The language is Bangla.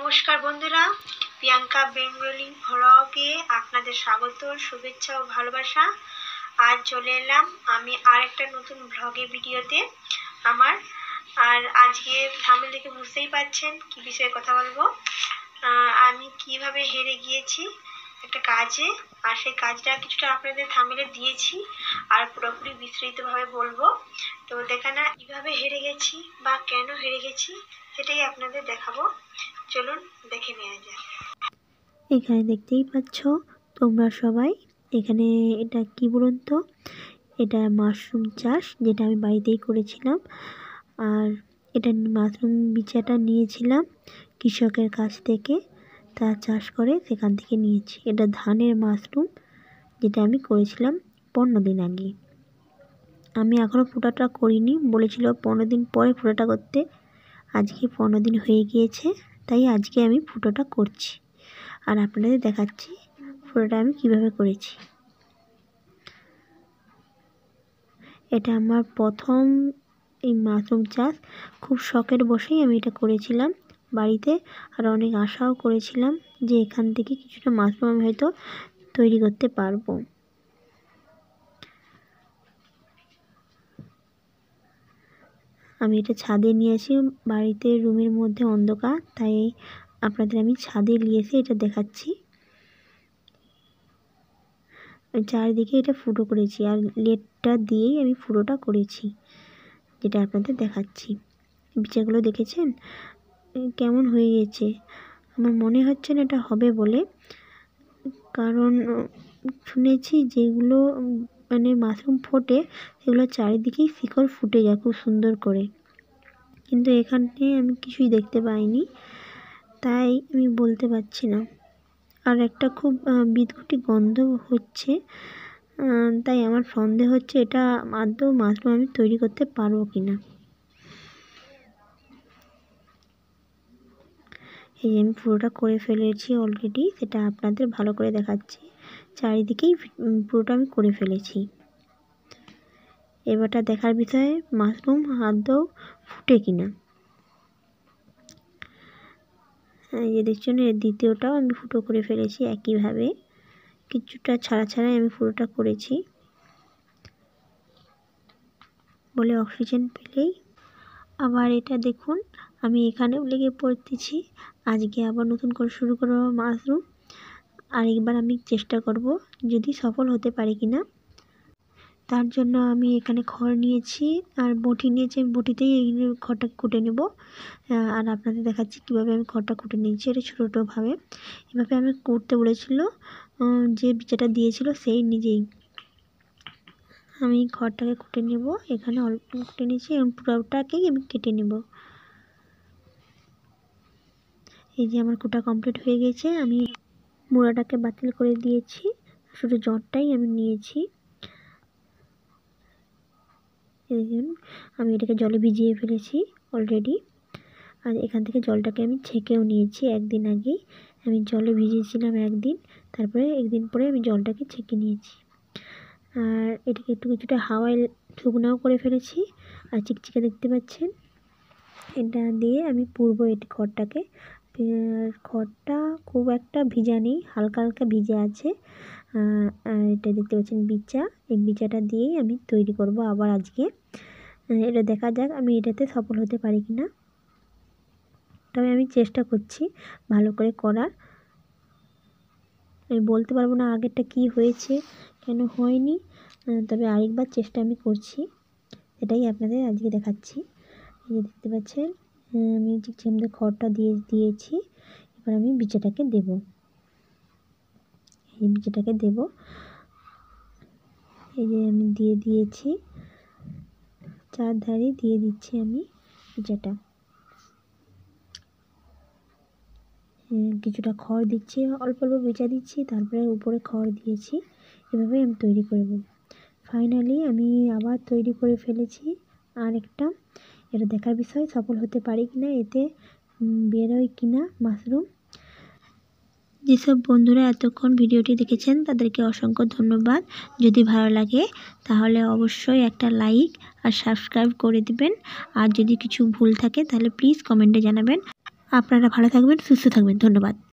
নমস্কার বন্ধুরা, প্রিয়াঙ্কা বেঙ্গলি ভ্লগে আপনাদের স্বাগত, শুভেচ্ছা ও ভালোবাসা। আজ চলে এলাম আমি আর একটা নতুন ভ্লগের ভিডিওতে। আর আজকে থাম্বনেল দেখে বুঝতেই পারছেন কি বিষয়ে কথা বলবো। আমি কিভাবে হেরে গিয়েছি একটা কাজে, আর সেই কাজটা কিছুটা আপনাদের থাম্বনেলে দিয়েছি, আর পুরোপুরি বিস্তারিতভাবে বলবো। তো দেখা না কিভাবে হেরে গেছি বা কেন হেরে গেছি সেটাই আপনাদের দেখাবো। চলুন দেখে নেওয়া যাক। এখানে দেখতেই পাচ্ছ তোমরা সবাই, এখানে এটা কি বলুন তো, এটা মাশরুম চাষ, যেটা আমি বাড়িতেই করেছিলাম। আর এটা মাশরুম বীজটা নিয়েছিলাম কৃষকের কাছ থেকে, তা চাষ করে সেখান থেকে নিয়েছি। এটা ধানের মাশরুম, যেটা আমি করেছিলাম 15 দিন আগে। আমি এখনও ফুটাটা করিনি, বলেছিল 15 দিন পরে ফুটাটা করতে। আজকে 15 দিন হয়ে গিয়েছে, তাই আজকে আমি ফুটোটা করছি আর আপনাদের দেখাচ্ছি ফুটোটা আমি কিভাবে করেছি। এটা আমার প্রথম এই মাশরুম চাষ, খুব শখের বসেই আমি এটা করেছিলাম বাড়িতে। আর অনেক আশাও করেছিলাম যে এখান থেকে কিছুটা মাশরুম আমি হয়তো তৈরি করতে পারবো। আমি এটা ছাদে নিয়েছি, বাড়িতে রুমের মধ্যে অন্ধকার, তাই আপনাদের আমি ছাদে নিয়ে এসে এটা দেখাচ্ছি। চারিদিকে এটা ফুটো করেছি, আর লেটটা দিয়েই আমি ফুটোটা করেছি, যেটা আপনাদের দেখাচ্ছি। বিচাগুলো দেখেছেন কেমন হয়ে গেছে? আমার মনে হচ্ছে না এটা হবে বলে, কারণ শুনেছি যেগুলো মানে মাশরুম ফোটে সেগুলো চারিদিকেই শিকড় ফুটে যায় খুব সুন্দর করে, কিন্তু এখানে আমি কিছুই দেখতে পাইনি, তাই আমি বলতে পারছি না। আর একটা খুব বিদঘুটি গন্ধ হচ্ছে, তাই আমার সন্দেহ হচ্ছে এটা আদৌ মাশরুম আমি তৈরি করতে পারবো কি না। এই যে আমি পুরোটা করে ফেলেছি অলরেডি, সেটা আপনাদের ভালো করে দেখাচ্ছি। চারিদিকেই পুরোটা আমি করে ফেলেছি। এবারটা দেখার বিষয়ে মাশরুম আদৌ ফুটে কিনা। এই যে দেখছেন, এর দ্বিতীয়টাও আমি ফুটো করে ফেলেছি একইভাবে, কিছুটা ছাড়া ছাড়াই আমি পুরোটা করেছি বলে অক্সিজেন পেলেই। আবার এটা দেখুন, আমি এখানেও লেগে পড়তেছি। আজকে আবার নতুন করে শুরু করবো মাশরুম। আরেকবার আমি চেষ্টা করব যদি সফল হতে পারি কিনা। তার জন্য আমি এখানে খড় নিয়েছি আর বটি নিয়েছি, আমি বটিতেই এই খড়টা কুটে নেব। আর আপনাদের দেখাচ্ছি কীভাবে আমি খড়টা কুটে নিয়েছি। এটা ছোটোভাবে এভাবে আমি কুটতে বলেছিল যে যেটা দিয়েছিল সেই নিজেই। আমি খড়টাকে কুটে নেব, এখানে অল্প কুটে নিয়েছি এবং পুরোটাকেই আমি কেটে নেব। এই যে আমার কুটা কমপ্লিট হয়ে গেছে, আমি মুড়াটাকে বাতিল করে দিয়েছি, শুধু জটটাই আমি নিয়েছি। এই জন্য আমি এটাকে জলে ভিজিয়ে ফেলেছি অলরেডি, আর এখান থেকে জলটাকে আমি ছেঁকেও নিয়েছি। একদিন আগেই আমি জলে ভিজিয়েছিলাম একদিন, তারপরে একদিন পরে আমি জলটাকে ছেঁকে নিয়েছি। আর এটাকে একটু কিছুটা হাওয়ায় শুকনাও করে ফেলেছি, আর চিকচিকে দেখতে পাচ্ছেন। এটা দিয়ে আমি পুরবো এটি খড়টাকে। খড়টা খুব একটা ভিজা নেই, হালকা হালকা ভিজে আছে। আর এটা দেখতে পাচ্ছেন বিচা, এই বিচাটা দিয়েই আমি তৈরি করব আবার আজকে। এটা দেখা যাক আমি এটাতে সফল হতে পারি কি না, তবে আমি চেষ্টা করছি ভালো করে করার। আমি বলতে পারবো না আগেরটা কি হয়েছে কেন হয়নি, তবে আরেকবার চেষ্টা আমি করছি, এটাই আপনাদের আজকে দেখাচ্ছি। এই যে দেখতে পাচ্ছেন আমি চিকচিকের মধ্যে খড়টা দিয়েছি। এবার আমি বিচাটাকে দেব, এই বিচাটাকে দেব। এই যে আমি দিয়ে দিয়েছি, চারধারে দিয়ে দিচ্ছি আমি বিচাটা। কিছুটা খড় দিচ্ছি, অল্প অল্প বিচা দিচ্ছি, তারপরে উপরে খড় দিয়েছি। এভাবে আমি তৈরি করব। ফাইনালি আমি আবার তৈরি করে ফেলেছি আরেকটা। এটা দেখার বিষয় সফল হতে পারি কিনা, এতে বেরোয় কিনা মাশরুম। যেসব বন্ধুরা এতক্ষণ ভিডিওটি দেখেছেন তাদেরকে অসংখ্য ধন্যবাদ। যদি ভালো লাগে তাহলে অবশ্যই একটা লাইক আর সাবস্ক্রাইব করে দিবেন। আর যদি কিছু ভুল থাকে তাহলে প্লিজ কমেন্টে জানাবেন। আপনারা ভালো থাকবেন, সুস্থ থাকবেন। ধন্যবাদ।